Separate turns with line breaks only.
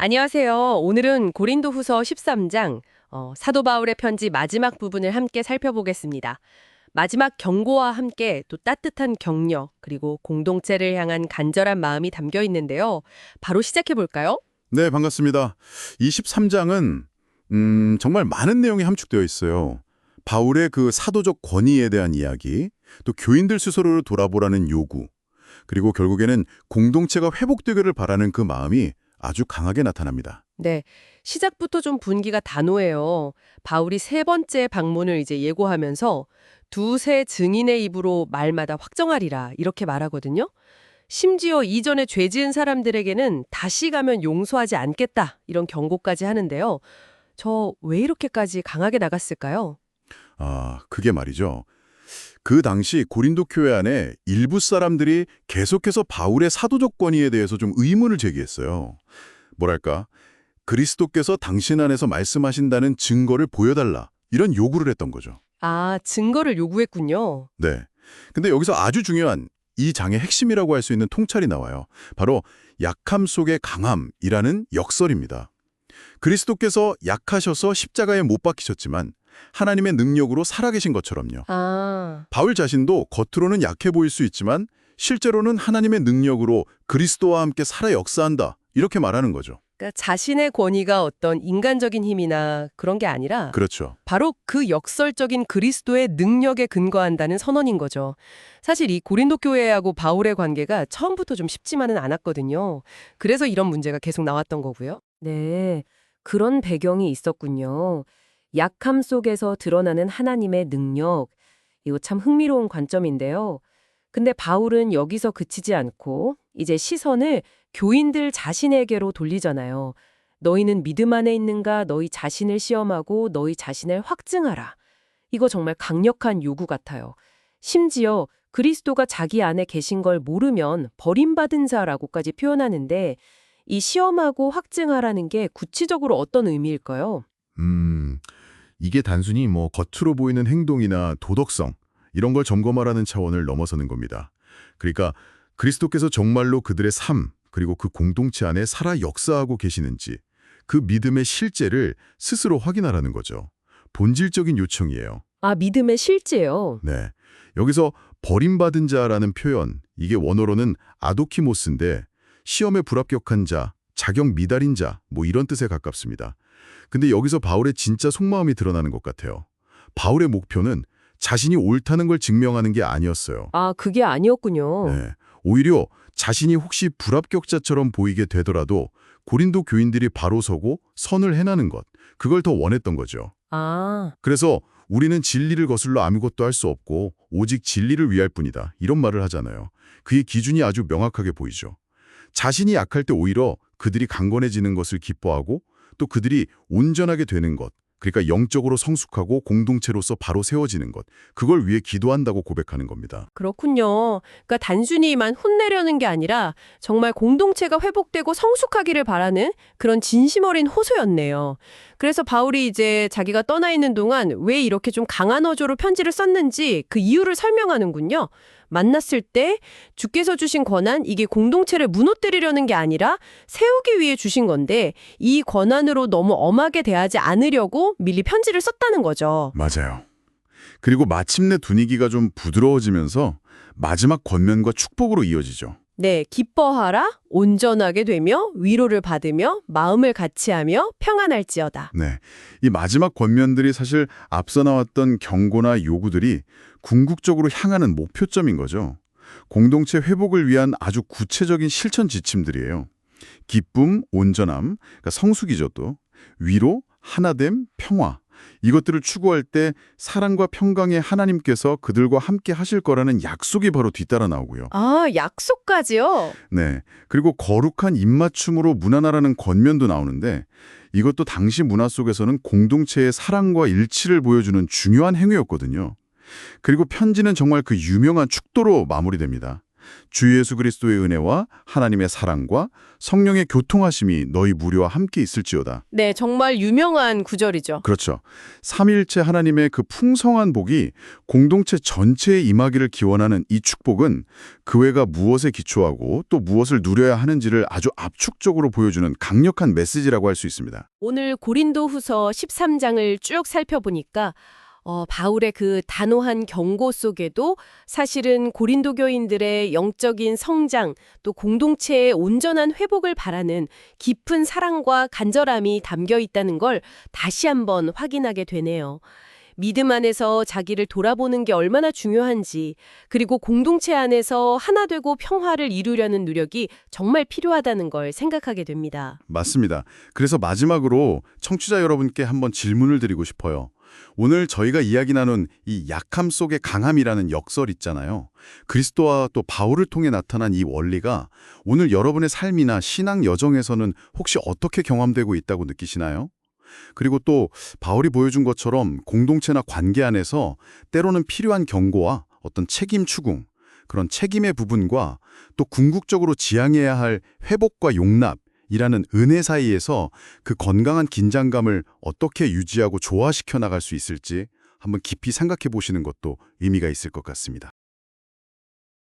안녕하세요. 오늘은 고린도후서 13장 사도 바울의 편지 마지막 부분을 함께 살펴보겠습니다. 마지막 경고와 함께 또 따뜻한 격려 그리고 공동체를 향한 간절한 마음이 담겨 있는데요. 바로 시작해 볼까요?
네, 반갑습니다. 23장은 정말 많은 내용이 함축되어 있어요. 바울의 그 사도적 권위에 대한 이야기, 또 교인들 스스로를 돌아보라는 요구, 그리고 결국에는 공동체가 회복되기를 바라는 그 마음이 아주 강하게 나타납니다.
네. 시작부터 좀 분위기가 단호해요. 바울이 세 번째 방문을 이제 예고하면서 두세 증인의 입으로 말마다 확정하리라 이렇게 말하거든요. 심지어 이전에 죄 지은 사람들에게는 다시 가면 용서하지 않겠다 이런 경고까지 하는데요. 저 왜 이렇게까지 강하게 나갔을까요?
그게 말이죠. 그 당시 고린도 교회 안에 일부 사람들이 계속해서 바울의 사도적 권위에 대해서 좀 의문을 제기했어요. 뭐랄까, 그리스도께서 당신 안에서 말씀하신다는 증거를 보여달라, 이런 요구를 했던 거죠.
아, 증거를 요구했군요.
네. 근데 여기서 아주 중요한 이 장의 핵심이라고 할 수 있는 통찰이 나와요. 바로 약함 속의 강함이라는 역설입니다. 그리스도께서 약하셔서 십자가에 못 박히셨지만 하나님의 능력으로 살아계신 것처럼요.
아,
바울 자신도 겉으로는 약해 보일 수 있지만 실제로는 하나님의 능력으로 그리스도와 함께 살아 역사한다. 이렇게 말하는 거죠.
그러니까 자신의 권위가 어떤 인간적인 힘이나 그런 게 아니라
그렇죠.
바로 그 역설적인 그리스도의 능력에 근거한다는 선언인 거죠. 사실 이 고린도 교회하고 바울의 관계가 처음부터 좀 쉽지만은 않았거든요. 그래서 이런 문제가 계속 나왔던 거고요. 네, 그런 배경이 있었군요. 약함 속에서 드러나는 하나님의 능력. 이거 참 흥미로운 관점인데요. 근데 바울은 여기서 그치지 않고 이제 시선을 교인들 자신에게로 돌리잖아요. 너희는 믿음 안에 있는가? 너희 자신을 시험하고 너희 자신을 확증하라. 이거 정말 강력한 요구 같아요. 심지어 그리스도가 자기 안에 계신 걸 모르면 버림받은 자라고까지 표현하는데 이 시험하고 확증하라는 게 구체적으로 어떤 의미일까요?
이게 단순히 겉으로 보이는 행동이나 도덕성 이런 걸 점검하라는 차원을 넘어서는 겁니다. 그러니까 그리스도께서 정말로 그들의 삶 그리고 그 공동체 안에 살아 역사하고 계시는지 그 믿음의 실제를 스스로 확인하라는 거죠. 본질적인 요청이에요.
아, 믿음의 실제요.
네. 여기서 버림받은 자라는 표현, 이게 원어로는 아도키모스인데 시험에 불합격한 자, 자격 미달인 자, 이런 뜻에 가깝습니다. 근데 여기서 바울의 진짜 속마음이 드러나는 것 같아요. 바울의 목표는 자신이 옳다는 걸 증명하는 게 아니었어요.
아, 그게 아니었군요.
네. 오히려 자신이 혹시 불합격자처럼 보이게 되더라도 고린도 교인들이 바로 서고 선을 행하는 것, 그걸 더 원했던 거죠.
아,
그래서 우리는 진리를 거슬러 아무것도 할 수 없고 오직 진리를 위할 뿐이다. 이런 말을 하잖아요. 그의 기준이 아주 명확하게 보이죠. 자신이 약할 때 오히려 그들이 강건해지는 것을 기뻐하고 또 그들이 온전하게 되는 것, 그러니까 영적으로 성숙하고 공동체로서 바로 세워지는 것, 그걸 위해 기도한다고 고백하는 겁니다.
그렇군요. 그러니까 단순히만 혼내려는 게 아니라 정말 공동체가 회복되고 성숙하기를 바라는 그런 진심 어린 호소였네요. 그래서 바울이 이제 자기가 떠나 있는 동안 왜 이렇게 좀 강한 어조로 편지를 썼는지 그 이유를 설명하는군요. 만났을 때 주께서 주신 권한, 이게 공동체를 무너뜨리려는 게 아니라 세우기 위해 주신 건데 이 권한으로 너무 엄하게 대하지 않으려고 미리 편지를 썼다는 거죠.
맞아요. 그리고 마침내 분위기가 좀 부드러워지면서 마지막 권면과 축복으로 이어지죠.
네, 기뻐하라, 온전하게 되며 위로를 받으며 마음을 같이하며 평안할지어다.
네, 이 마지막 권면들이 사실 앞서 나왔던 경고나 요구들이 궁극적으로 향하는 목표점인 거죠. 공동체 회복을 위한 아주 구체적인 실천 지침들이에요. 기쁨, 온전함, 그러니까 성숙이죠 또. 위로, 하나됨, 평화. 이것들을 추구할 때 사랑과 평강의 하나님께서 그들과 함께 하실 거라는 약속이 바로 뒤따라 나오고요.
아, 약속까지요?
네. 그리고 거룩한 입맞춤으로 문안하라는 권면도 나오는데 이것도 당시 문화 속에서는 공동체의 사랑과 일치를 보여주는 중요한 행위였거든요. 그리고 편지는 정말 그 유명한 축도로 마무리됩니다. 주 예수 그리스도의 은혜와 하나님의 사랑과 성령의 교통하심이 너희 무리와 함께 있을지어다.
네, 정말 유명한 구절이죠.
그렇죠. 삼위일체 하나님의 그 풍성한 복이 공동체 전체에 임하기를 기원하는 이 축복은 교회가 무엇에 기초하고 또 무엇을 누려야 하는지를 아주 압축적으로 보여주는 강력한 메시지라고 할 수 있습니다.
오늘 고린도후서 13장을 쭉 살펴보니까 바울의 그 단호한 경고 속에도 사실은 고린도 교인들의 영적인 성장 또 공동체의 온전한 회복을 바라는 깊은 사랑과 간절함이 담겨 있다는 걸 다시 한번 확인하게 되네요. 믿음 안에서 자기를 돌아보는 게 얼마나 중요한지, 그리고 공동체 안에서 하나 되고 평화를 이루려는 노력이 정말 필요하다는 걸 생각하게 됩니다.
맞습니다. 그래서 마지막으로 청취자 여러분께 한번 질문을 드리고 싶어요. 오늘 저희가 이야기 나눈 이 약함 속의 강함이라는 역설 있잖아요. 그리스도와 또 바울을 통해 나타난 이 원리가 오늘 여러분의 삶이나 신앙 여정에서는 혹시 어떻게 경험되고 있다고 느끼시나요? 그리고 또 바울이 보여준 것처럼 공동체나 관계 안에서 때로는 필요한 경고와 어떤 책임 추궁, 그런 책임의 부분과 또 궁극적으로 지향해야 할 회복과 용납이라는 은혜 사이에서 그 건강한 긴장감을 어떻게 유지하고 조화시켜 나갈 수 있을지 한번 깊이 생각해 보시는 것도 의미가 있을 것 같습니다.